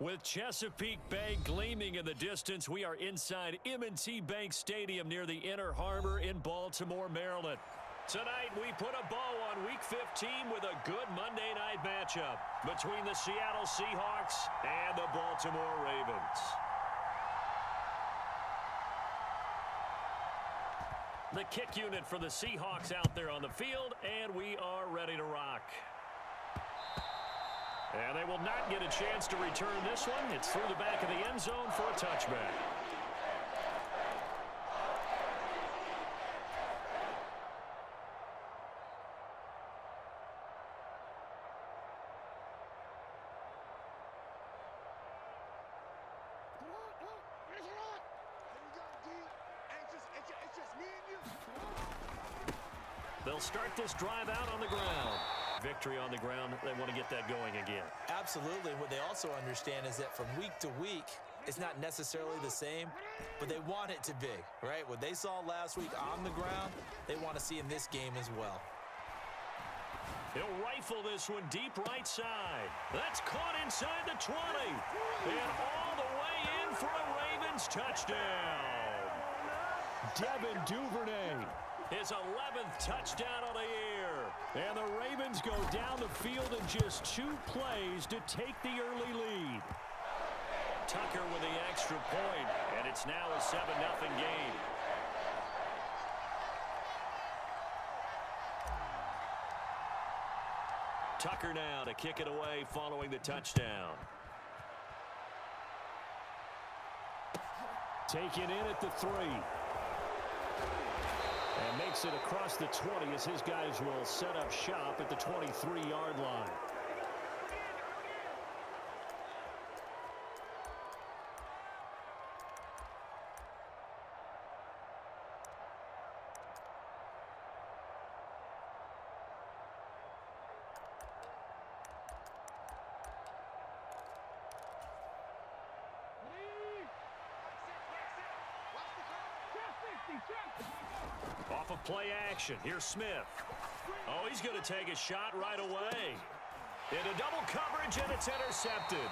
With Chesapeake Bay gleaming in the distance, we are inside M&T Bank Stadium near the Inner Harbor in Baltimore, Maryland. Tonight, we put a bow on Week 15 with a good Monday night matchup between the Seattle Seahawks and the Baltimore Ravens. The kick unit for the Seahawks out there on the field, and we are ready to rock. And they will not get a chance to return this one. It's through the back of the end zone for a touchback. They'll start this drive out on the ground. Victory on the ground. They want to get that going again. Absolutely. What they also understand is that from week to week, it's not necessarily the same, but they want it to be, right? What they saw last week on the ground, they want to see in this game as well. He'll rifle this one deep right side. That's caught inside the 20. And all the way in for a Ravens touchdown. Devin Duvernay. His 11th touchdown of the year. And the Ravens go down the field in just 2 plays to take the early lead. Tucker with the extra point, and it's now a 7-0 game. Tucker now to kick it away following the touchdown. Taken in at the 3. And makes it across the 20 as his guys will set up shop at the 23-yard line. Off of play action. Here's Smith. Oh, he's going to take a shot right away. Into double coverage, and it's intercepted.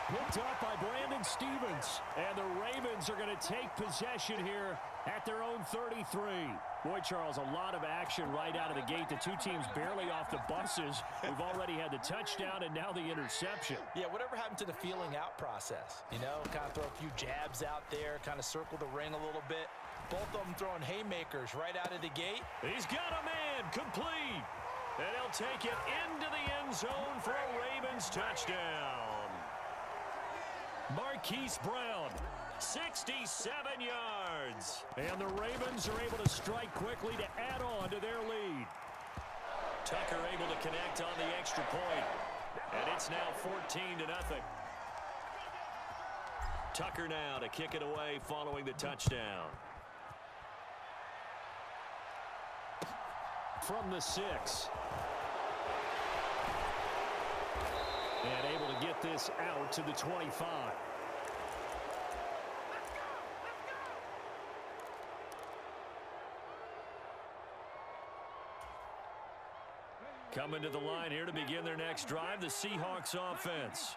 Picked up by Brandon Stevens. And the Ravens are going to take possession here at their own 33. Boy, Charles, a lot of action right out of the gate. The two teams barely off the buses. We've already had the touchdown and now the interception. Yeah, whatever happened to the feeling out process? You know, kind of throw a few jabs out there, kind of circle the ring a little bit. Both of them throwing haymakers right out of the gate. He's got a man complete. And he'll take it into the end zone for a Ravens touchdown. Marquise Brown, 67 yards. And the Ravens are able to strike quickly to add on to their lead. Tucker able to connect on the extra point. And it's now 14-0. Tucker now to kick it away following the touchdown. From the 6. And able to get this out to the 25. Coming to the line here to begin their next drive, the Seahawks offense.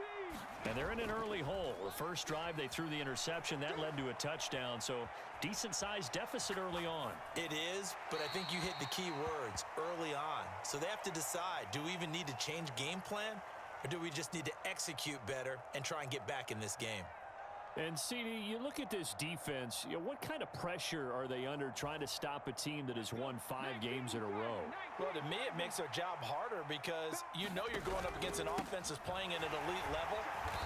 And they're in an early hole. The first drive, they threw the interception. That led to a touchdown, so decent-sized deficit early on. It is, but I think you hit the key words, early on. So they have to decide, do we even need to change game plan, or do we just need to execute better and try and get back in this game? And, CD, you look at this defense, what kind of pressure are they under trying to stop a team that has won 5 games in a row? Well, to me, it makes their job harder because you know you're going up against an offense that's playing at an elite level,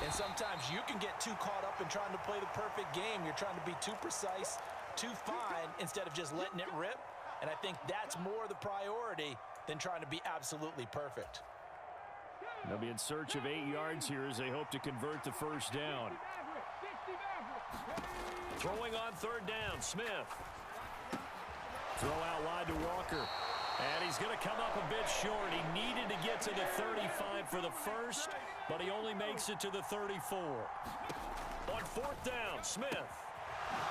and sometimes you can get too caught up in trying to play the perfect game. You're trying to be too precise, too fine, instead of just letting it rip, and I think that's more the priority than trying to be absolutely perfect. They'll be in search of 8 yards here as they hope to convert the first down. Throwing on third down, Smith. Throw out wide to Walker. And he's going to come up a bit short. He needed to get to the 35 for the first, but he only makes it to the 34. On fourth down, Smith.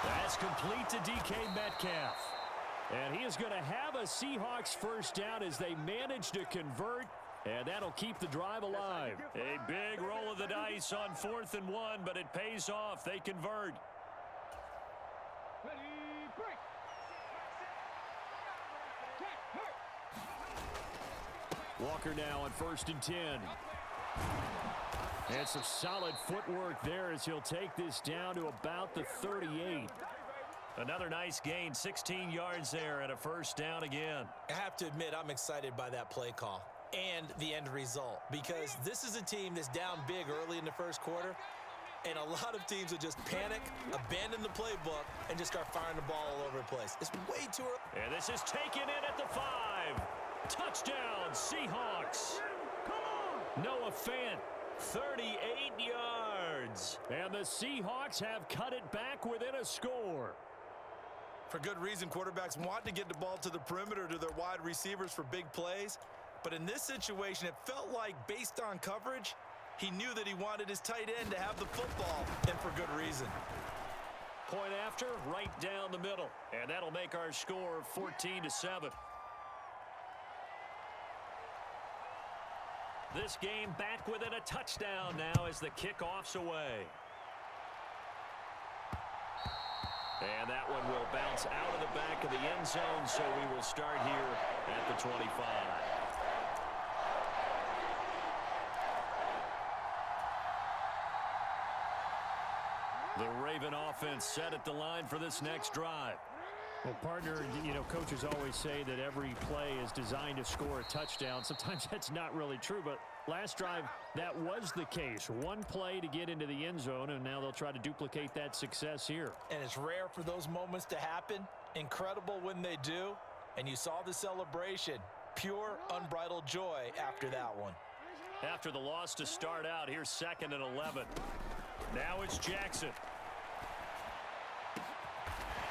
That's complete to DK Metcalf. And he is going to have a Seahawks first down as they manage to convert And that'll keep the drive alive. A big roll of the dice on 4th and 1, but it pays off. They convert. Walker now on 1st and 10. And some solid footwork there as he'll take this down to about the 38. Another nice gain, 16 yards there and a first down again. I have to admit, I'm excited by that play call and the end result, because this is a team that's down big early in the first quarter, and a lot of teams will just panic, abandon the playbook, and just start firing the ball all over the place. It's way too early. And this is taken in at the 5. Touchdown, Seahawks. Noah Fant, 38 yards. And the Seahawks have cut it back within a score. For good reason, quarterbacks want to get the ball to the perimeter to their wide receivers for big plays. But in this situation, it felt like, based on coverage, he knew that he wanted his tight end to have the football, and for good reason. Point after, right down the middle. And that'll make our score 14-7. This game back within a touchdown now as the kickoff's away. And that one will bounce out of the back of the end zone, so we will start here at the 25. The Raven offense set at the line for this next drive. Well, partner, you know, coaches always say that every play is designed to score a touchdown. Sometimes that's not really true, but last drive, that was the case. One play to get into the end zone, and now they'll try to duplicate that success here. And it's rare for those moments to happen. Incredible when they do. And you saw the celebration. Pure, unbridled joy after that one. After the loss to start out, here's 2nd and 11. Now it's Jackson.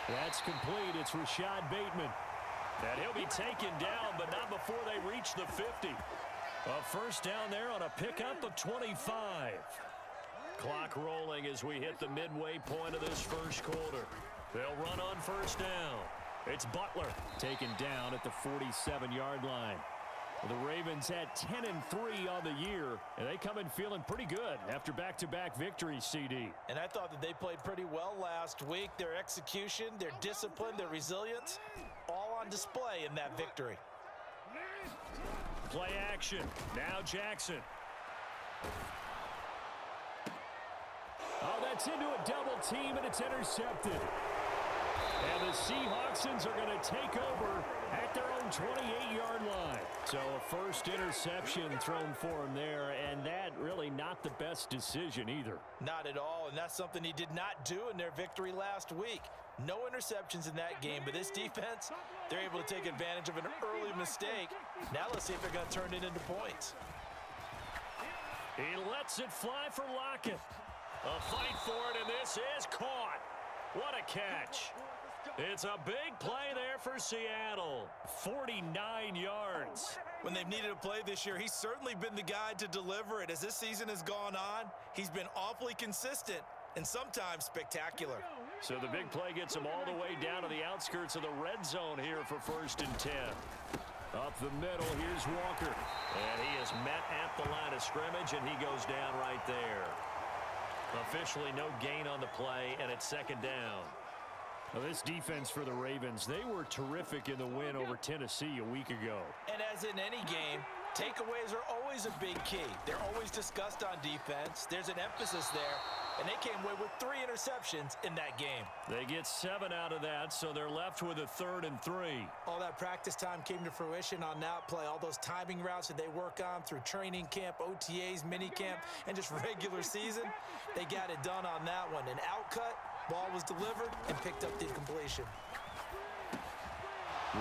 That's complete. It's Rashad Bateman. And he'll be taken down, but not before they reach the 50. A first down there on a pickup of 25. Clock rolling as we hit the midway point of this first quarter. They'll run on first down. It's Butler taken down at the 47-yard line. The Ravens had 10-3 on the year, and they come in feeling pretty good after back-to-back victories, CD. And I thought that they played pretty well last week. Their execution, their discipline, their resilience, all on display in that victory. Play action. Now Jackson. Oh, that's into a double team, and it's intercepted. And the Seahawksons are going to take over at their own 28-yard line. So a first interception thrown for him there, and that really not the best decision either. Not at all, and that's something he did not do in their victory last week. No interceptions in that game, but this defense, they're able to take advantage of an early mistake. Now let's see if they're going to turn it into points. He lets it fly for Lockett. A fight for it, and this is caught. What a catch. It's a big play there for Seattle. 49 yards. When they've needed a play this year, he's certainly been the guy to deliver it. As this season has gone on, he's been awfully consistent and sometimes spectacular. So the big play gets him all the way down to the outskirts of the red zone here for 1st and 10. Up the middle, here's Walker. And he is met at the line of scrimmage, and he goes down right there. Officially no gain on the play, and it's 2nd down. Well, this defense for the Ravens, they were terrific in the win over Tennessee a week ago. And as in any game, takeaways are always a big key. They're always discussed on defense. There's an emphasis there, and they came away with 3 interceptions in that game. They get 7 out of that, so they're left with a 3rd and 3. All that practice time came to fruition on that play. All those timing routes that they work on through training camp, OTAs, minicamp, and just regular season, they got it done on that one. An outcut. Ball was delivered and picked up the completion.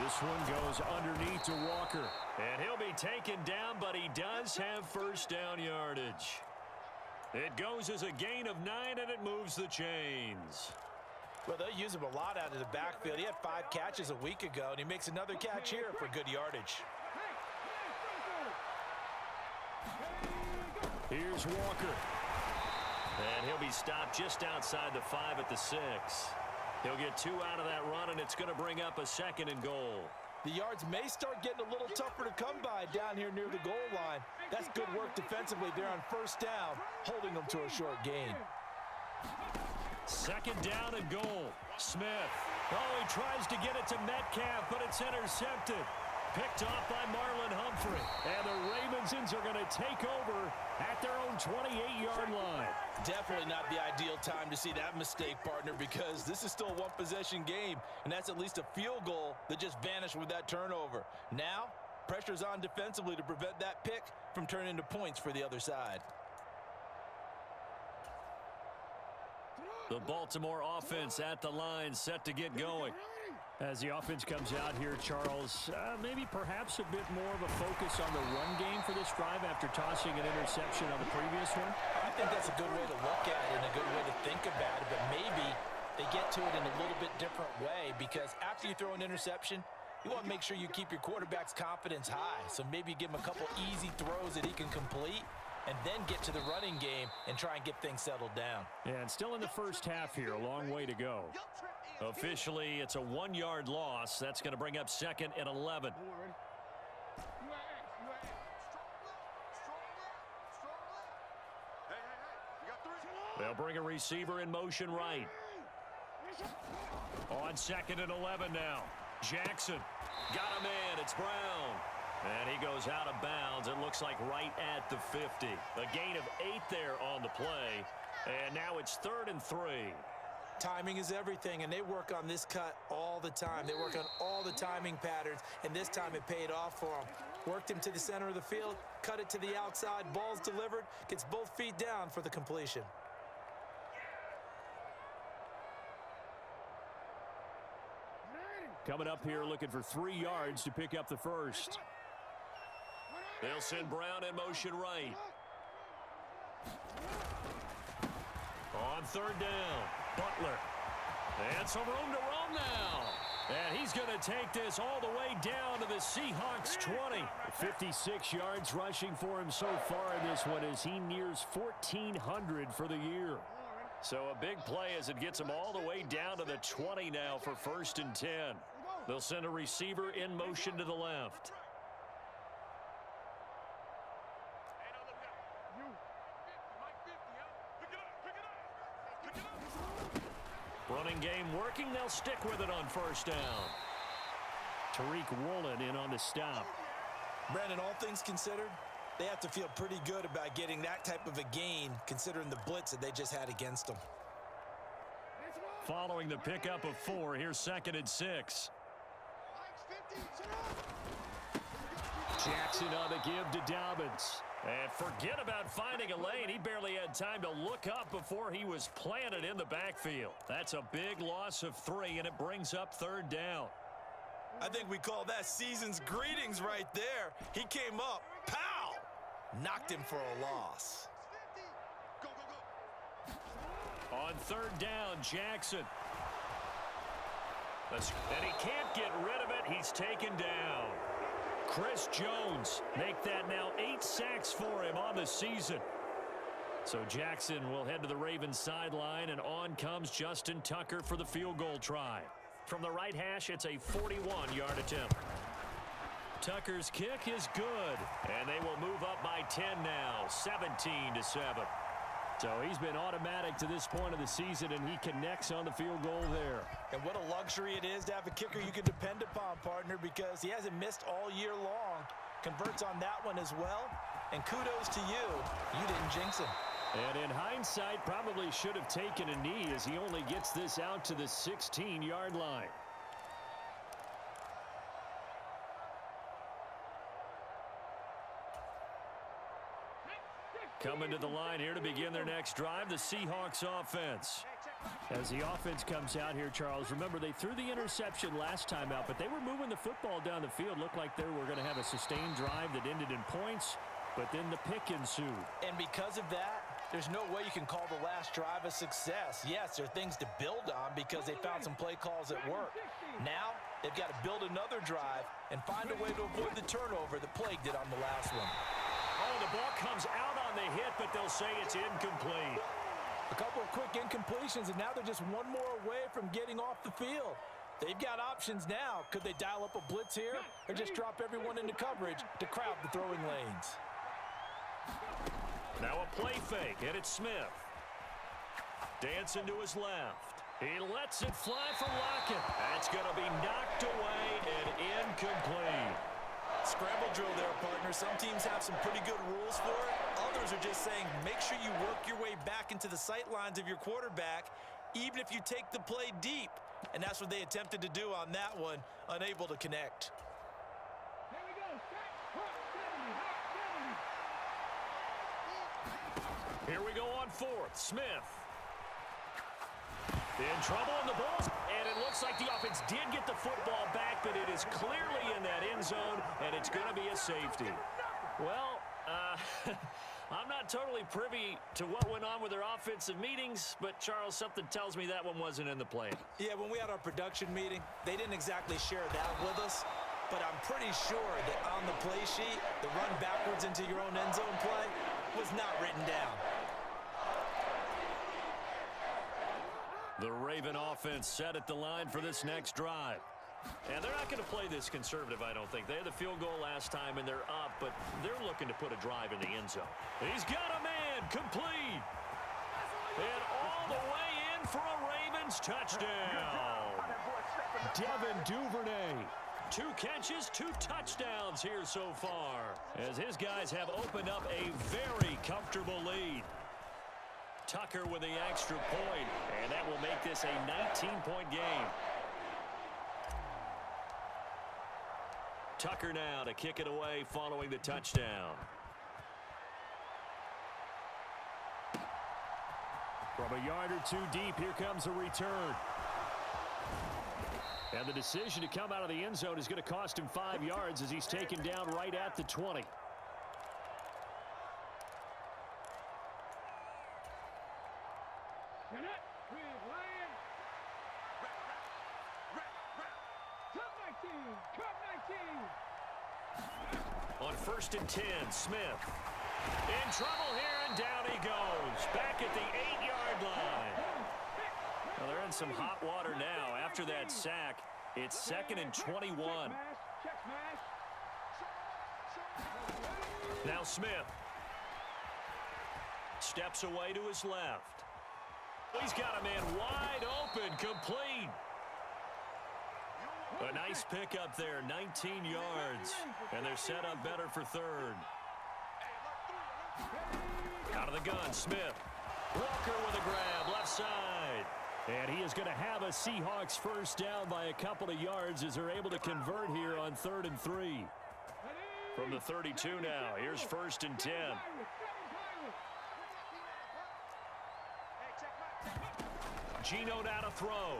This one goes underneath to Walker. And he'll be taken down, but he does have first down yardage. It goes as a gain of 9, and it moves the chains. Well, they'll use him a lot out of the backfield. He had 5 catches a week ago, and he makes another catch here for good yardage. Here's Walker. And he'll be stopped just outside the 5 at the 6. He'll get 2 out of that run, and it's going to bring up a 2nd and goal. The yards may start getting a little tougher to come by down here near the goal line. That's good work defensively there on first down, holding them to a short gain. Second down and goal. Smith. Oh, he tries to get it to Metcalf, but it's intercepted. Picked off by Marlon Humphrey. And the Ravensons are going to take over at their own 28-yard line. Definitely not the ideal time to see that mistake, partner, because this is still a one-possession game, and that's at least a field goal that just vanished with that turnover. Now, pressure's on defensively to prevent that pick from turning into points for the other side. The Baltimore offense at the line, set to get going. As the offense comes out here, Charles, maybe perhaps a bit more of a focus on the run game for this drive after tossing an interception on the previous one? I think that's a good way to look at it and a good way to think about it, but maybe they get to it in a little bit different way, because after you throw an interception, you want to make sure you keep your quarterback's confidence high. So maybe give him a couple easy throws that he can complete, and then get to the running game and try and get things settled down. And still in the first half here, a long way to go. Officially, it's a 1-yard loss. That's going to bring up second and 11. They'll bring a receiver in motion right. On second and 11 now. Jackson got him in. It's Brown. And he goes out of bounds. It looks like right at the 50. A gain of 8 there on the play. And now it's 3rd and 3. Timing is everything, and they work on this cut all the time. They work on all the timing patterns, and this time it paid off for them. Worked him to the center of the field, cut it to the outside, ball's delivered, gets both feet down for the completion. Coming up here looking for 3 yards to pick up the first. They'll send Brown in motion right. On 3rd down, Butler. And some room to roam now. And he's going to take this all the way down to the Seahawks 20. 56 yards rushing for him so far in this one as he nears 1,400 for the year. So a big play as it gets him all the way down to the 20 now for 1st and 10. They'll send a receiver in motion to the left. Running game working. They'll stick with it on 1st down. Tariq Woolen in on the stop. Brandon, all things considered, they have to feel pretty good about getting that type of a gain considering the blitz that they just had against them. Following the pickup of 4, here's 2nd and 6. Jackson on the give to Dobbins. And forget about finding a lane. He barely had time to look up before he was planted in the backfield. That's a big loss of 3, and it brings up 3rd down. I think we call that season's greetings right there. He came up, pow! Knocked him for a loss. On 3rd down, Jackson. And he can't get rid of it. He's taken down. Chris Jones make that now 8 sacks for him on the season. So Jackson will head to the Ravens sideline, and on comes Justin Tucker for the field goal try. From the right hash, it's a 41-yard attempt. Tucker's kick is good, and they will move up by 10 now, 17-7. So he's been automatic to this point of the season, and he connects on the field goal there. And what a luxury it is to have a kicker you can depend upon, partner, because he hasn't missed all year long. Converts on that one as well. And kudos to you. You didn't jinx him. And in hindsight, probably should have taken a knee as he only gets this out to the 16-yard line. Coming to the line here to begin their next drive, the Seahawks offense. As the offense comes out here, Charles, remember they threw the interception last time out, but they were moving the football down the field. Looked like they were going to have a sustained drive that ended in points, but then the pick ensued. And because of that, there's no way you can call the last drive a success. Yes, there are things to build on because they found some play calls that work. Now, they've got to build another drive and find a way to avoid the turnover that plagued it on the last one. Oh, the ball comes out on the hit, but they'll say it's incomplete. A couple of quick incompletions, and now they're just one more away from getting off the field. They've got options now. Could they dial up a blitz here or just drop everyone into coverage to crowd the throwing lanes? Now a play fake, and it's Smith. Dancing to his left. He lets it fly for Lockett. That's going to be knocked away and incomplete. Scramble drill there, partner. Some teams have some pretty good rules for it. Others are just saying make sure you work your way back into the sight lines of your quarterback, even if you take the play deep. And that's what they attempted to do on that one, unable to connect. Here we go. Hot 70. Here we go on fourth. Smith. In trouble on the balls, and it looks like the offense did get the football back, but it is clearly in that end zone, and it's going to be a safety. Well, I'm not totally privy to what went on with their offensive meetings, but, Charles, something tells me that one wasn't in the plan. Yeah, when we had our production meeting, they didn't exactly share that with us, but I'm pretty sure that on the play sheet, the run backwards into your own end zone play was not written down. The Raven offense set at the line for this next drive. And they're not going to play this conservative, I don't think. They had the field goal last time, and they're up, but they're looking to put a drive in the end zone. He's got a man, complete. And all the way in for a Ravens touchdown. Devin Duvernay. 2 catches, 2 touchdowns here so far, as his guys have opened up a very comfortable lead. Tucker with the extra point, and that will make this a 19-point game. Tucker now to kick it away following the touchdown. From a yard or 2 deep, here comes a return. And the decision to come out of the end zone is going to cost him 5 yards as he's taken down right at the 20. On 1st and 10, Smith. In trouble here, and down he goes. Back at the 8-yard line. Well, they're in some hot water now. After that sack, it's 2nd and 21. Now Smith. Steps away to his left. He's got a man wide open, complete. A nice pickup there, 19 yards. And they're set up better for 3rd. Out of the gun, Smith. Walker with a grab, left side. And he is going to have a Seahawks first down by a couple of yards as they're able to convert here on 3rd and 3. From the 32 now, here's 1st and 10. Geno now to throw.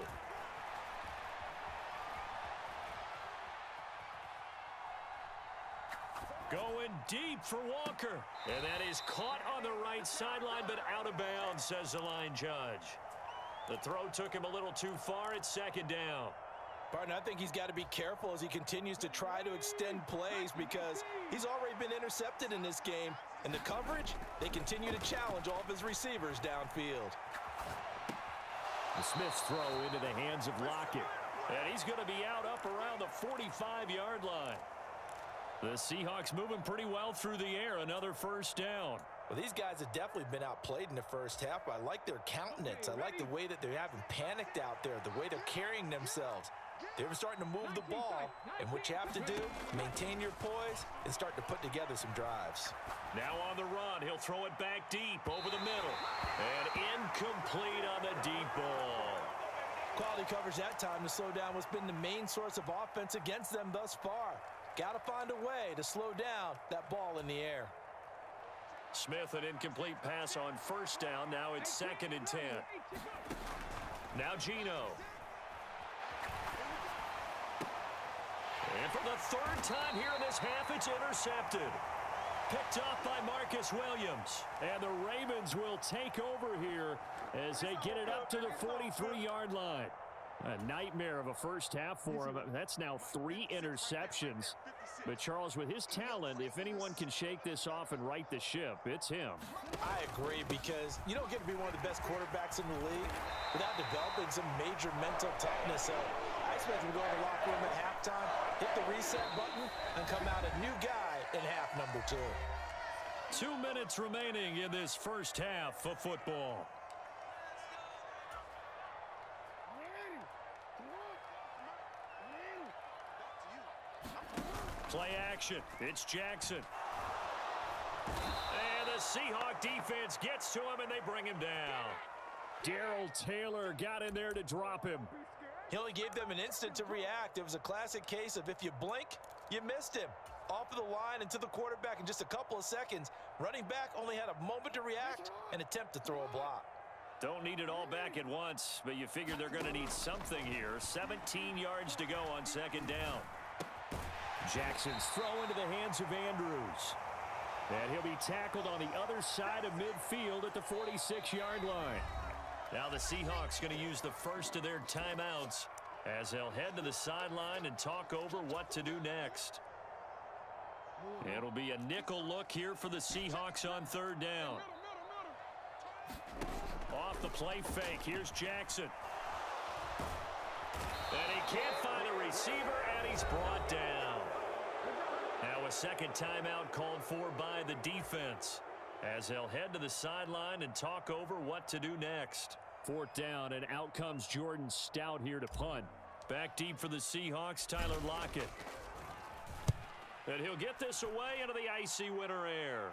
Going deep for Walker. And that is caught on the right sideline, but out of bounds, says the line judge. The throw took him a little too far. It's 2nd down. Partner, I think he's got to be careful as he continues to try to extend plays because he's already been intercepted in this game. And the coverage, they continue to challenge all of his receivers downfield. The Smith's throw into the hands of Lockett. And he's going to be out up around the 45-yard line. The Seahawks moving pretty well through the air. Another first down. Well, these guys have definitely been outplayed in the first half. I like their countenance. I like the way that they haven't panicked out there, the way they're carrying themselves. They're starting to move the ball, and what you have to do, maintain your poise and start to put together some drives. Now on the run, he'll throw it back deep over the middle. And incomplete on the deep ball. Quality coverage that time to slow down what's been the main source of offense against them thus far. Got to find a way to slow down that ball in the air. Smith, an incomplete pass on first down. Now it's 2nd and 10. Now Geno. And for the 3rd time here in this half, it's intercepted. Picked off by Marcus Williams. And the Ravens will take over here as they get it up to the 43-yard line. A nightmare of a first half for him. That's now 3 interceptions. But Charles, with his talent, if anyone can shake this off and right the ship, it's him. I agree, because you don't get to be one of the best quarterbacks in the league without developing some major mental toughness. So I expect him to go to the locker room at halftime, hit the reset button, and come out a new guy in half number 2. 2 minutes remaining in this first half of football. Play action. It's Jackson. And the Seahawk defense gets to him, and they bring him down. Darrell Taylor got in there to drop him. He only gave them an instant to react. It was a classic case of if you blink, you missed him. Off of the line and to the quarterback in just a couple of seconds. Running back only had a moment to react and attempt to throw a block. Don't need it all back at once, but you figure they're going to need something here. 17 yards to go on second down. Jackson's throw into the hands of Andrews. And he'll be tackled on the other side of midfield at the 46-yard line. Now the Seahawks going to use the first of their timeouts as they'll head to the sideline and talk over what to do next. It'll be a nickel look here for the Seahawks on third down. Off the play fake, here's Jackson. And he can't find the receiver, and he's brought down. Now a second timeout called for by the defense as they'll head to the sideline and talk over what to do next. Fourth down, and out comes Jordan Stout here to punt. Back deep for the Seahawks, Tyler Lockett. And he'll get this away into the icy winter air.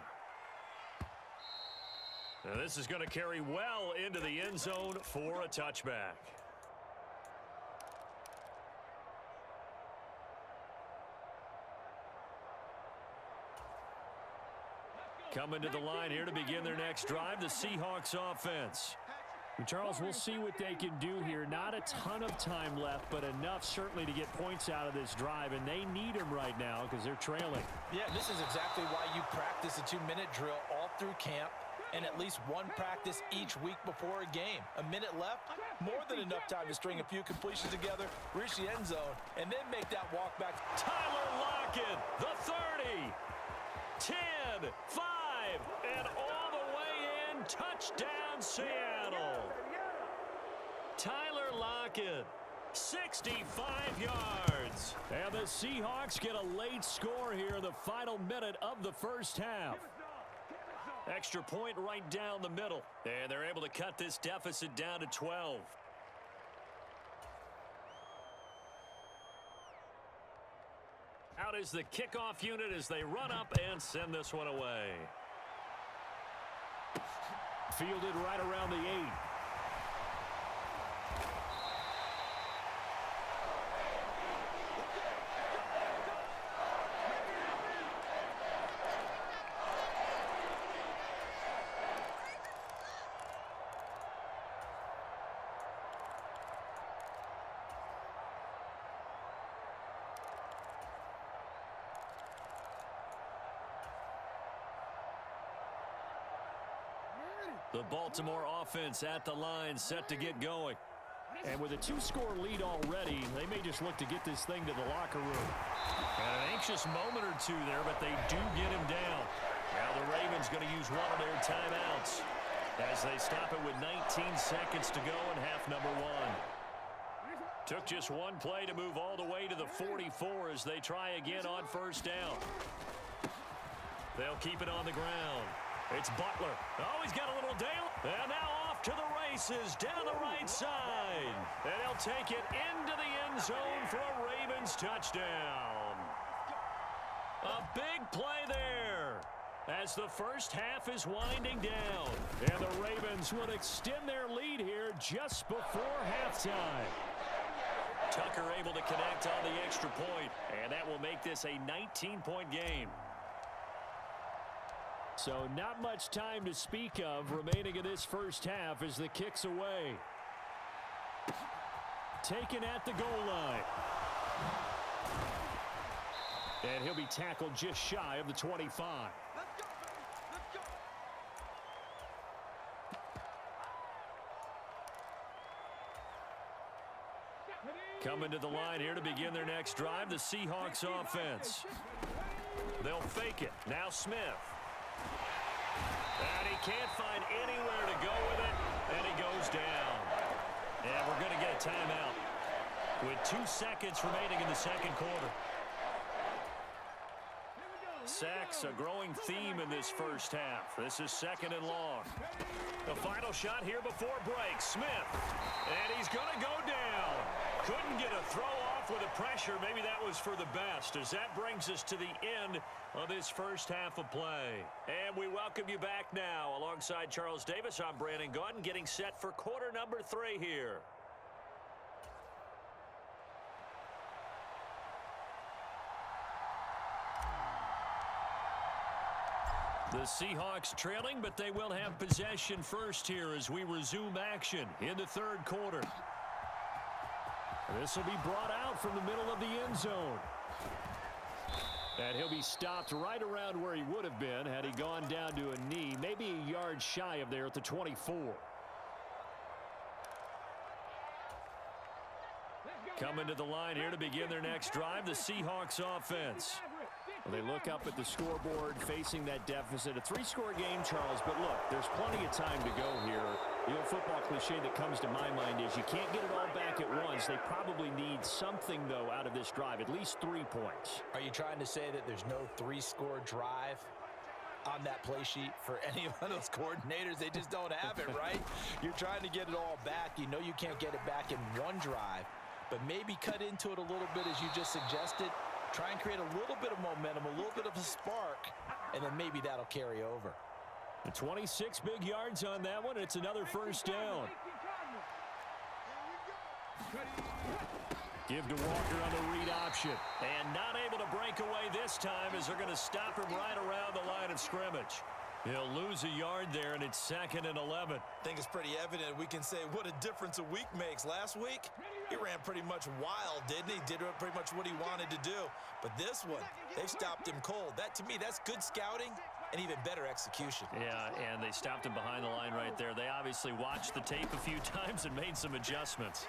Now this is going to carry well into the end zone for a touchback. Coming to the line here to begin their next drive, the Seahawks offense. And Charles, we'll see what they can do here. Not a ton of time left, but enough certainly to get points out of this drive, and they need them right now because they're trailing. Yeah, this is exactly why you practice a 2-minute drill all through camp and at least one practice each week before a game. A minute left, more than enough time to string a few completions together, reach the end zone, and then make that walk back. Tyler Lockett, the 30, 10, 5, and all the way in. Touchdown, Seattle. Tyler Lockett, 65 yards. And the Seahawks get a late score here in the final minute of the first half. Extra point right down the middle. And they're able to cut this deficit down to 12. Out is the kickoff unit as they run up and send this one away. Fielded right around the 8. The Baltimore offense at the line, set to get going. And with a 2-score lead already, they may just look to get this thing to the locker room. And an anxious moment or two there, but they do get him down. Now the Ravens going to use one of their timeouts as they stop it with 19 seconds to go in half number 1. Took just one play to move all the way to the 44 as they try again on first down. They'll keep it on the ground. It's Butler. Oh, he's got a little Dale. And now off to the races down the right side. And he'll take it into the end zone for a Ravens touchdown. A big play there as the first half is winding down. And the Ravens will extend their lead here just before halftime. Tucker able to connect on the extra point. And that will make this a 19-point game. So not much time to speak of remaining in this first half as the kick's away. Taken at the goal line. And he'll be tackled just shy of the 25. Coming to the line here to begin their next drive, the Seahawks offense. They'll fake it. Now Smith. And he can't find anywhere to go with it, and he goes down. And we're going to get a timeout. with 2 seconds remaining in the second quarter. Sacks, a growing theme in this first half. This is 2nd and long. The final shot here before break. Smith. And he's going to go down. Couldn't get a throw off with the pressure. Maybe that was for the best, as that brings us to the end of this first half of play. And we welcome you back now. Alongside Charles Davis, I'm Brandon Gaudin, getting set for quarter number 3 here. The Seahawks trailing, but they will have possession first here as we resume action in the third quarter. This will be brought out from the middle of the end zone. And he'll be stopped right around where he would have been had he gone down to a knee, maybe a yard shy of there at the 24. Coming to the line here to begin their next drive, the Seahawks offense. Well, they look up at the scoreboard facing that deficit. A 3-score game, Charles, but look, there's plenty of time to go here. The old football cliche that comes to my mind is you can't get it all back at once. They probably need something, though, out of this drive, at least 3 points. Are you trying to say that there's no 3-score drive on that play sheet for any of those coordinators? They just don't have it, right? You're trying to get it all back. You know you can't get it back in one drive, but maybe cut into it a little bit as you just suggested. Try and create a little bit of momentum, a little bit of a spark, and then maybe that'll carry over. 26 big yards on that one. It's another first down. Give to Walker on the read option. And not able to break away this time as they're going to stop him right around the line of scrimmage. He'll lose a yard there, and it's 2nd and 11. I think it's pretty evident. We can say what a difference a week makes. Last week, he ran pretty much wild, didn't he? Did pretty much what he wanted to do. But this one, they've stopped him cold. That, to me, that's good scouting and even better execution. Yeah, and they stopped him behind the line right there. They obviously watched the tape a few times and made some adjustments.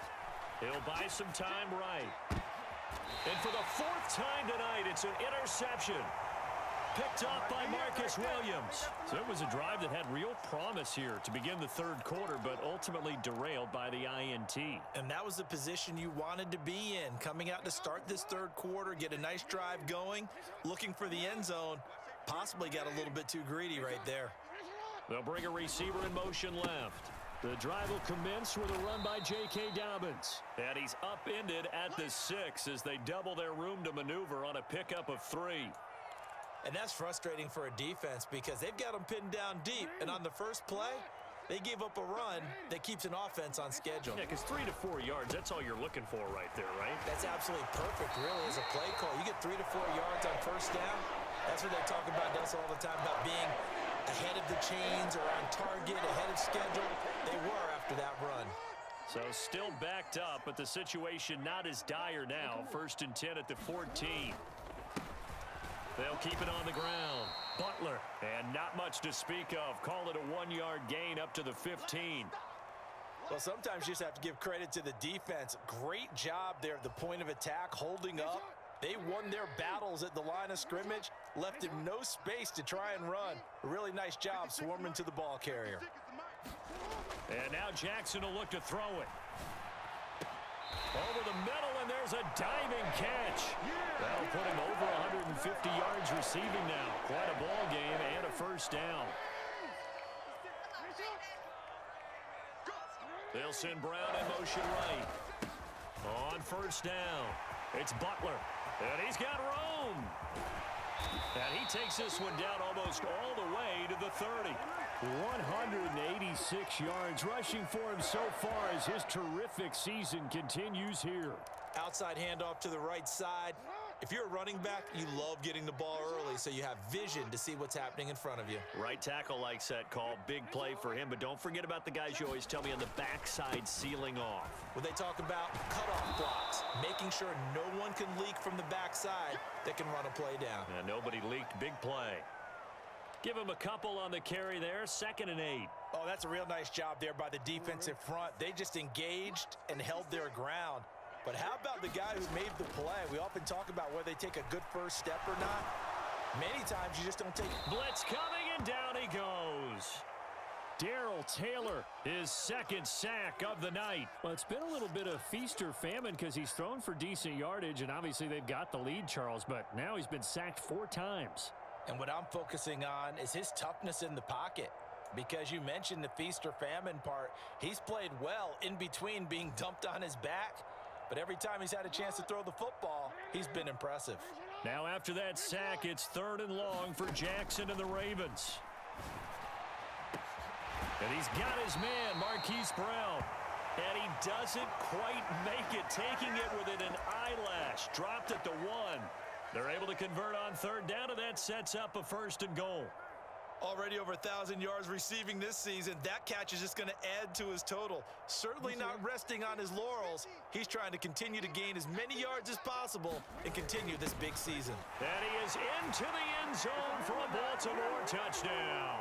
He'll buy some time right. And for the 4th time tonight, it's an interception. Picked up by Marcus Williams. So it was a drive that had real promise here to begin the third quarter, but ultimately derailed by the INT. And that was the position you wanted to be in. Coming out to start this third quarter, get a nice drive going, looking for the end zone. Possibly got a little bit too greedy right there. They'll bring a receiver in motion left. The drive will commence with a run by J.K. Dobbins. And he's upended at the 6 as they double their room to maneuver on a pickup of 3. And that's frustrating for a defense because they've got them pinned down deep. And on the first play, they gave up a run that keeps an offense on schedule. Yeah, because 3 to 4 yards, that's all you're looking for right there, right? That's absolutely perfect, really, as a play call. You get 3 to 4 yards on first down. That's what they talk about us all the time, about being ahead of the chains or on target, ahead of schedule. They were after that run. So still backed up, but the situation not as dire now. 1st and 10 at the 14. They'll keep it on the ground. Butler, and not much to speak of. Call it a 1-yard gain up to the 15. Well, sometimes you just have to give credit to the defense. Great job there at the point of attack, holding up. They won their battles at the line of scrimmage, left him no space to try and run. A really nice job swarming to the ball carrier. And now Jackson will look to throw it. Over the middle, and there's a diving catch. That'll put him over 150 yards receiving now. Quite a ball game and a first down. They'll send Brown in motion right. On first down, it's Butler. And he's got room. And he takes this one down almost all the way to the 30. 186 yards rushing for him so far as his terrific season continues here. Outside handoff to the right side. If you're a running back, you love getting the ball early so you have vision to see what's happening in front of you. Right tackle likes that call. Big play for him, but don't forget about the guys you always tell me on the backside sealing off. When they talk about cutoff blocks, making sure no one can leak from the backside that can run a play down. And nobody leaked. Big play. Give him a couple on the carry there. 2nd and 8. Oh, that's a real nice job there by the defensive front. They just engaged and held their ground. But how about the guy who made the play? We often talk about whether they take a good first step or not. Many times you just don't take. Blitz coming, and down he goes. Darrell Taylor, his second sack of the night. Well, it's been a little bit of feast or famine because he's thrown for decent yardage, and obviously they've got the lead, Charles, but now he's been sacked 4 times. And what I'm focusing on is his toughness in the pocket. Because you mentioned the feast or famine part, he's played well in between being dumped on his back. But every time he's had a chance to throw the football, he's been impressive. Now after that sack, it's 3rd and long for Jackson and the Ravens. And he's got his man, Marquise Brown. And he doesn't quite make it, taking it within an eyelash. Dropped it to 1. They're able to convert on 3rd down, and that sets up a 1st and goal. Already over 1,000 yards receiving this season. That catch is just going to add to his total. Certainly not resting on his laurels. He's trying to continue to gain as many yards as possible and continue this big season. And he is into the end zone for a Baltimore touchdown.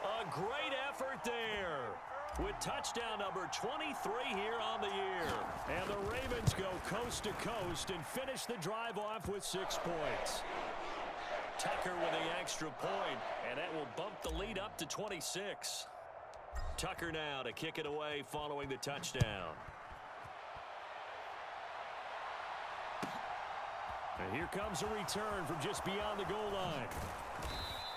A great effort there with touchdown number 23 here on the year. And the Ravens go coast to coast and finish the drive off with 6 points. Tucker with the extra point, and that will bump the lead up to 26. Tucker now to kick it away following the touchdown. And here comes a return from just beyond the goal line.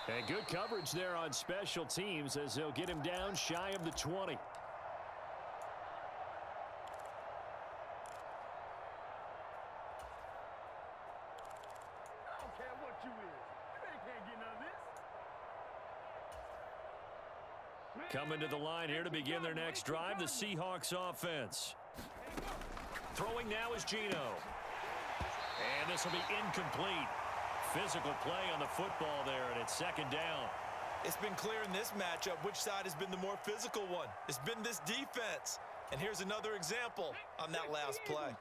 And good coverage there on special teams as they'll get him down shy of the 20. I don't care what you is. They can't get none of this. Coming to the line here to begin their next drive, the Seahawks offense. Throwing now is Geno. And this will be incomplete. Physical play on the football there, and it's 2nd down. It's been clear in this matchup which side has been the more physical one. It's been this defense. And here's another example on that last play.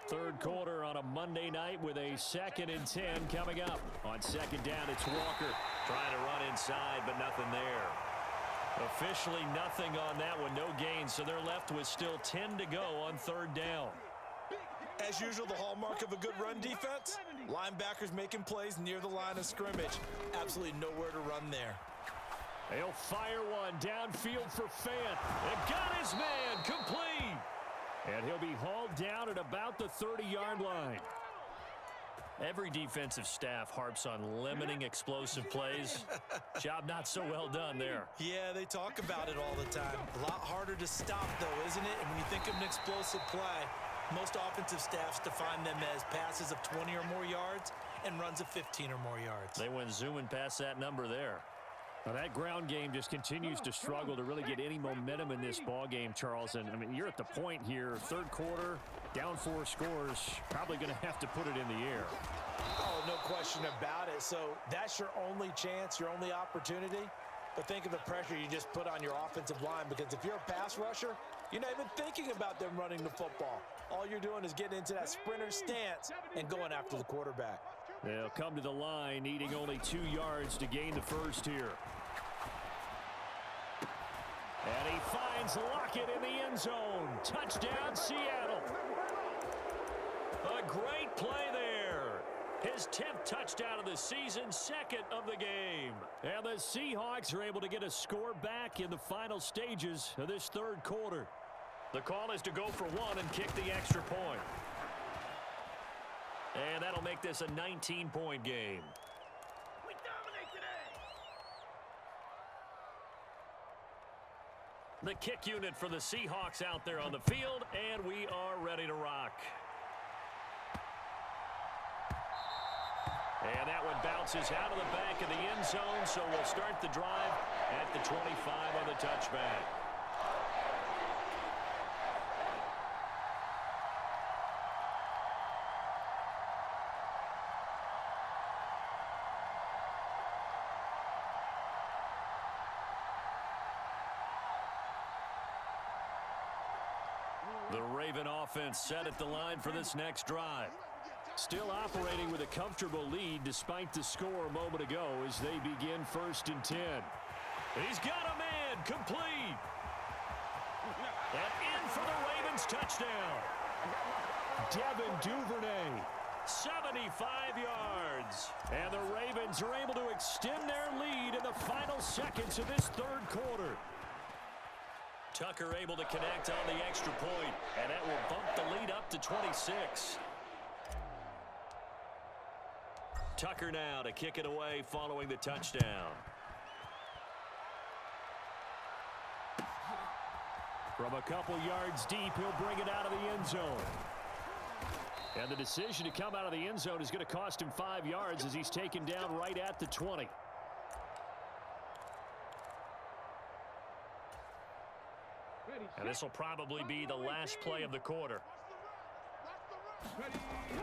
3rd quarter on a Monday night with a 2nd and 10 coming up. On 2nd down, it's Walker trying to run inside, but nothing there. Officially nothing on that one, no gain, so they're left with still 10 to go on 3rd down. As usual, the hallmark of a good run defense, linebackers making plays near the line of scrimmage. Absolutely nowhere to run there. They'll fire one downfield for Fant. And got his man complete. And he'll be hauled down at about the 30-yard line. Every defensive staff harps on limiting explosive plays. Job not so well done there. Yeah, they talk about it all the time. A lot harder to stop, though, isn't it? And when you think of an explosive play, most offensive staffs define them as passes of 20 or more yards and runs of 15 or more yards. They went zooming past that number there. Now that ground game just continues to struggle to really get any momentum in this ball game, Charles. And I mean, you're at the point here, 3rd quarter, down 4 scores, probably going to have to put it in the air. Oh, no question about it. So that's your only chance, your only opportunity. But think of the pressure you just put on your offensive line, because if you're a pass rusher, you're not even thinking about them running the football. All you're doing is getting into that sprinter stance and going after the quarterback. They'll come to the line, needing only 2 yards to gain the first here. And he finds Lockett in the end zone. Touchdown, Seattle. A great play there. His 10th touchdown of the season, 2nd of the game. And the Seahawks are able to get a score back in the final stages of this 3rd quarter. The call is to go for 1 and kick the extra point. And that'll make this a 19-point game. We dominate today. The kick unit for the Seahawks out there on the field, and we are ready to rock. And that one bounces out of the back of the end zone, so we'll start the drive at the 25 on the touchback. The Raven offense set at the line for this next drive. Still operating with a comfortable lead despite the score a moment ago as they begin 1st and 10. He's got a man, complete. And in for the Ravens touchdown. Devin Duvernay 75 yards. And the Ravens are able to extend their lead in the final seconds of this third quarter. Tucker able to connect on the extra point, and that will bump the lead up to 26. Tucker now to kick it away following the touchdown. From a couple yards deep, he'll bring it out of the end zone. And the decision to come out of the end zone is going to cost him 5 yards as he's taken down right at the 20. And this will probably be the last play of the quarter.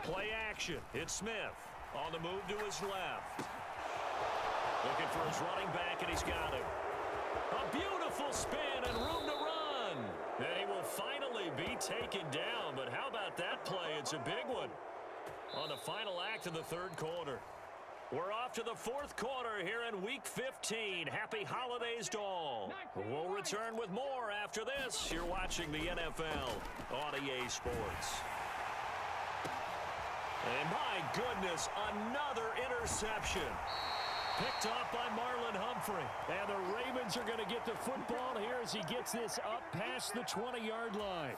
Play action. It's Smith on the move to his left. Looking for his running back, and he's got him. A beautiful spin and room to run. And he will finally be taken down. But how about that play? It's a big one on the final act of the third quarter. We're off to the fourth quarter here in Week 15. Happy holidays to all. We'll return with more after this. You're watching the NFL on EA Sports. And my goodness, another interception. Picked off by Marlon Humphrey. And the Ravens are going to get the football here as he gets this up past the 20-yard line.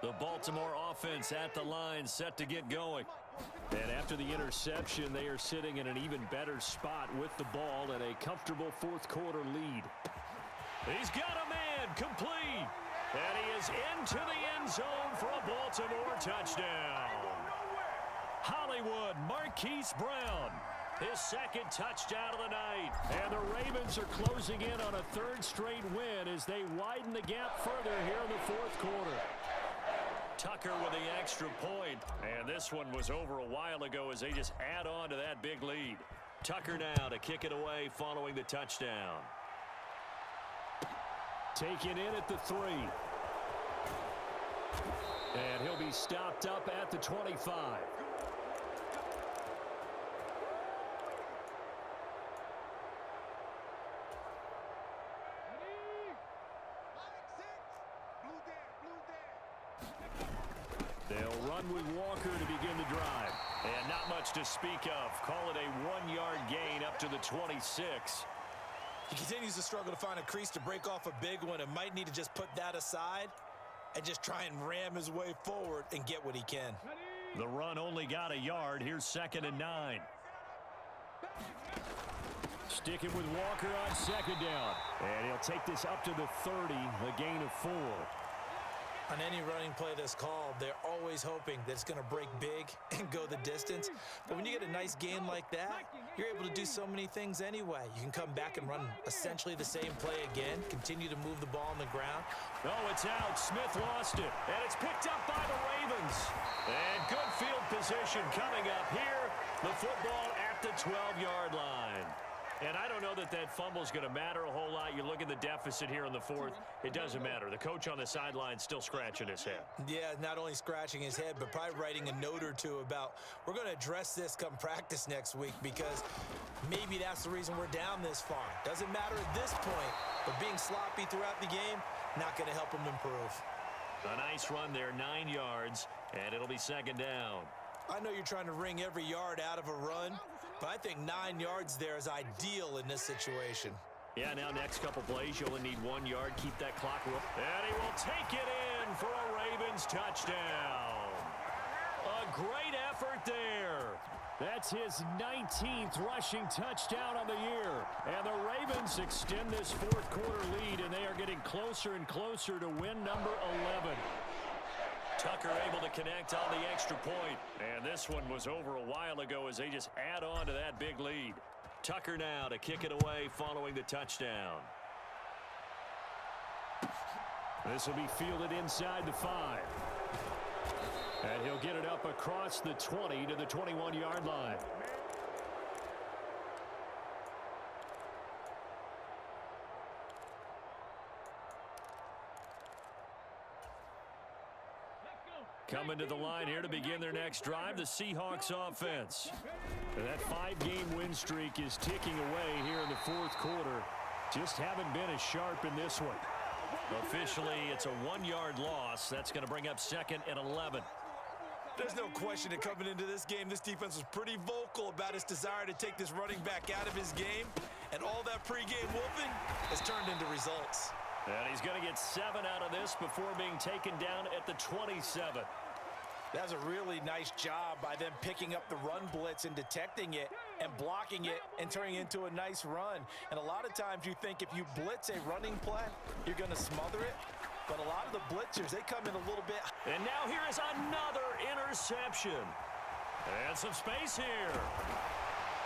The Baltimore offense at the line, set to get going. And after the interception, they are sitting in an even better spot with the ball and a comfortable fourth quarter lead. He's got a man complete. And he is into the end zone for a Baltimore touchdown. Hollywood Marquise Brown, his second touchdown of the night. And the Ravens are closing in on a third straight win as they widen the gap further here in the fourth quarter. Tucker with the extra point, and this one was over a while ago as they just add on to that big lead. Tucker now to kick it away following the touchdown. Taken in at the 3. And he'll be stopped up at the 25. They'll run with Walker to begin the drive. And not much to speak of. Call it a 1-yard gain up to the 26. He continues to struggle to find a crease to break off a big one and might need to just put that aside and just try and ram his way forward and get what he can. The run only got a yard. Here's 2nd and 9. Sticking with Walker on 2nd down. And he'll take this up to the 30, a gain of 4. On any running play that's called, they're always hoping that it's going to break big and go the distance. But when you get a nice gain like that, you're able to do so many things anyway. You can come back and run essentially the same play again, continue to move the ball on the ground. Oh, it's out. Smith lost it. And it's picked up by the Ravens. And good field position coming up here. The football at the 12-yard line. And I don't know that that fumble is going to matter a whole lot. You look at the deficit here in the fourth. It doesn't matter. The coach on the sideline still scratching his head. Yeah, not only scratching his head, but probably writing a note or two about we're going to address this come practice next week because maybe that's the reason we're down this far. Doesn't matter at this point, but being sloppy throughout the game, not going to help him improve. A nice run there, 9 yards, and it'll be 2nd down. I know you're trying to wring every yard out of a run, but I think 9 yards there is ideal in this situation. Yeah, now next couple plays, you only need 1 yard. Keep that clock rolling. And he will take it in for a Ravens touchdown. A great effort there. That's his 19th rushing touchdown on the year. And the Ravens extend this fourth quarter lead, and they are getting closer and closer to win number 11. Tucker able to connect on the extra point. And this one was over a while ago as they just add on to that big lead. Tucker now to kick it away following the touchdown. This will be fielded inside the 5. And he'll get it up across the 20 to the 21-yard line. Coming to the line here to begin their next drive, the Seahawks offense. And that 5-game win streak is ticking away here in the fourth quarter. Just haven't been as sharp in this one. Officially, it's a 1-yard loss. That's going to bring up 2nd and 11. There's no question that coming into this game, this defense was pretty vocal about its desire to take this running back out of his game. And all that pregame whooping has turned into results. And he's going to get 7 out of this before being taken down at the 27. That's a really nice job by them picking up the run blitz and detecting it and blocking it and turning it into a nice run. And a lot of times you think if you blitz a running play, you're going to smother it. But a lot of the blitzers, they come in a little bit. And now here is another interception. And some space here.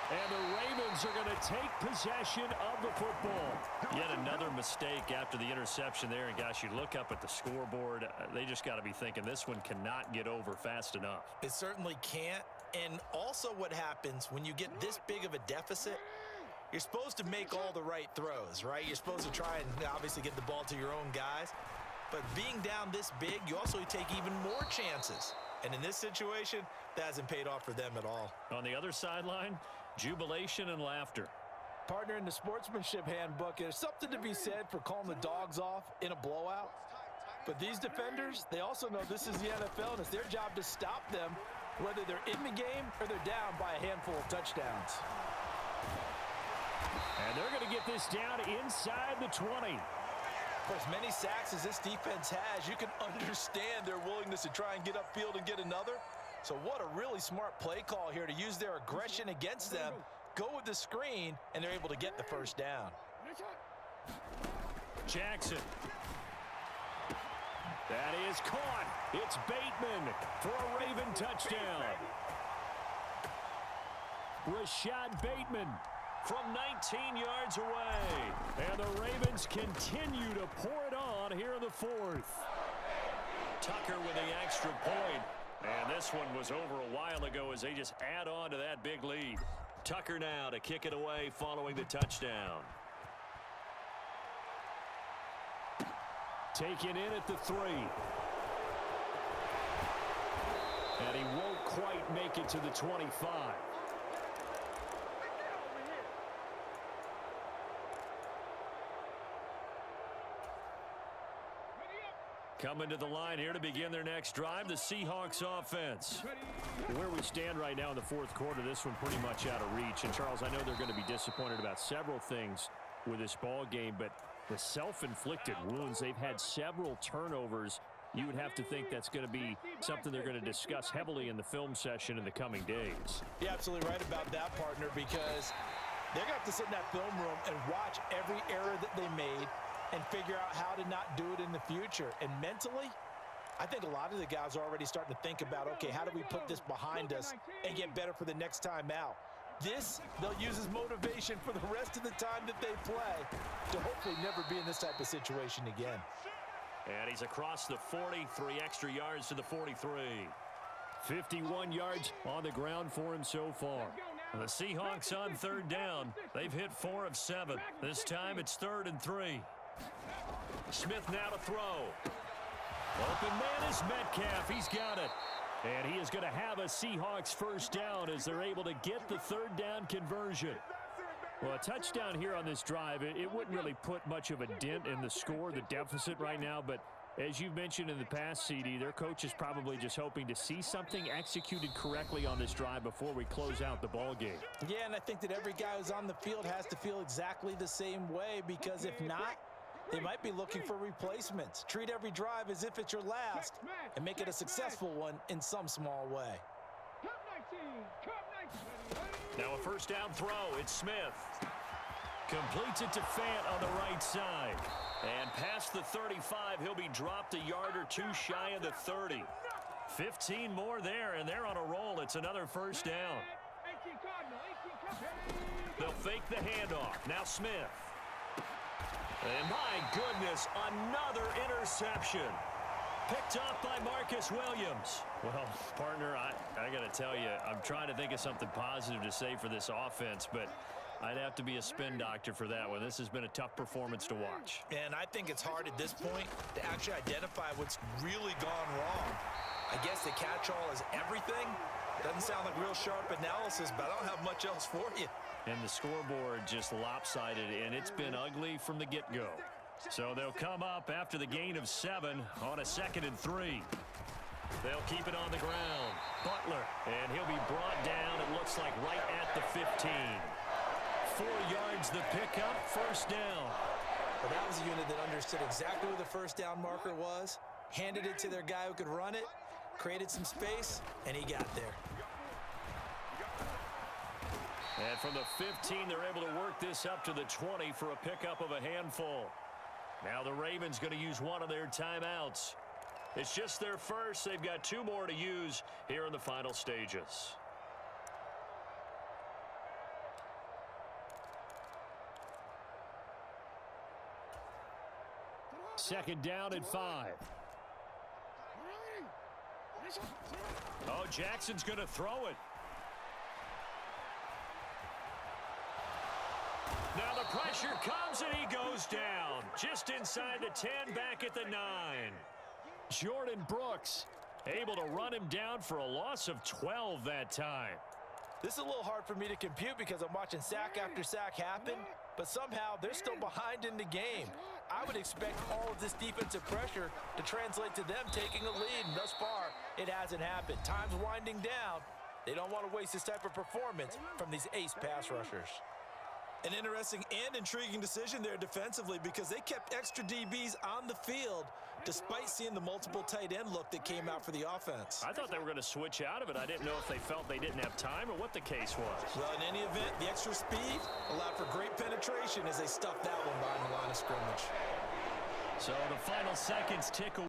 And the Ravens are going to take possession of the football. Yet another mistake after the interception there. And, gosh, you look up at the scoreboard. They just got to be thinking this one cannot get over fast enough. It certainly can't. And also what happens when you get this big of a deficit, you're supposed to make all the right throws, right? You're supposed to try and obviously get the ball to your own guys. But being down this big, you also take even more chances. And in this situation, that hasn't paid off for them at all. On the other sideline, jubilation and laughter. Partner, in the sportsmanship handbook, there's something to be said for calling the dogs off in a blowout. But these defenders, they also know this is the NFL, and it's their job to stop them, whether they're in the game or they're down by a handful of touchdowns. And they're going to get this down inside the 20. For as many sacks as this defense has, you can understand their willingness to try and get upfield and get another. So what a really smart play call here to use their aggression against them, go with the screen, and they're able to get the first down. Jackson. That is caught. It's Bateman for a Raven touchdown. Rashad Bateman from 19 yards away. And the Ravens continue to pour it on here in the fourth. Tucker with the extra point. And this one was over a while ago as they just add on to that big lead. Tucker now to kick it away following the touchdown. Taken in at the 3. And he won't quite make it to the 25. Coming to the line here to begin their next drive, the Seahawks offense. Where we stand right now in the fourth quarter, this one pretty much out of reach. And, Charles, I know they're going to be disappointed about several things with this ball game, but the self-inflicted wounds, they've had several turnovers. You would have to think that's going to be something they're going to discuss heavily in the film session in the coming days. You're absolutely right about that, partner, because they're going to have to sit in that film room and watch every error that they made and figure out how to not do it in the future. And mentally, I think a lot of the guys are already starting to think about, okay, how do we put this behind us and get better for the next time out? This, they'll use as motivation for the rest of the time that they play to hopefully never be in this type of situation again. And he's across the 40, 3 extra yards to the 43. 51 yards on the ground for him so far. The Seahawks on third down. They've hit 4 of 7. This time it's 3rd and 3. Smith now to throw. Open man is Metcalf. He's got it. And he is going to have a Seahawks first down as they're able to get the third down conversion. Well, a touchdown here on this drive, it wouldn't really put much of a dent in the score, the deficit right now. But as you've mentioned in the past, CD, their coach is probably just hoping to see something executed correctly on this drive before we close out the ball game. Yeah, and I think that every guy who's on the field has to feel exactly the same way, because if not, they might be looking for replacements. Treat every drive as if it's your last and make it a successful one in some small way. Now a first down throw. It's Smith. Completes it to Fant on the right side. And past the 35, he'll be dropped a yard or 2 shy of the 30. 15 more there, and they're on a roll. It's another first down. They'll fake the handoff. Now Smith. And my goodness, another interception. Picked off by Marcus Williams. Well, partner, I got to tell you, I'm trying to think of something positive to say for this offense, but I'd have to be a spin doctor for that one. This has been a tough performance to watch. And I think it's hard at this point to actually identify what's really gone wrong. I guess the catch-all is everything. Doesn't sound like real sharp analysis, but I don't have much else for you. And the scoreboard just lopsided, and it's been ugly from the get-go. So they'll come up after the gain of 7 on a 2nd and 3. They'll keep it on the ground. Butler, and he'll be brought down, it looks like, right at the 15. 4 yards the pickup, first down. Well, that was a unit that understood exactly where the first down marker was, handed it to their guy who could run it, created some space, and he got there. And from the 15, they're able to work this up to the 20 for a pickup of a handful. Now the Ravens going to use one of their timeouts. It's just their first. They've got 2 more to use here in the final stages. Second down and 5. Oh, Jackson's going to throw it. Now the pressure comes and he goes down. Just inside the 10, back at the 9. Jordan Brooks able to run him down for a loss of 12 that time. This is a little hard for me to compute because I'm watching sack after sack happen, but somehow they're still behind in the game. I would expect all of this defensive pressure to translate to them taking a lead, and thus far, it hasn't happened. Time's winding down. They don't want to waste this type of performance from these ace pass rushers. An interesting and intriguing decision there defensively because they kept extra DBs on the field despite seeing the multiple tight end look that came out for the offense. I thought they were going to switch out of it. I didn't know if they felt they didn't have time or what the case was. Well, in any event, the extra speed allowed for great penetration as they stuffed that one behind the line of scrimmage. So the final seconds tick away.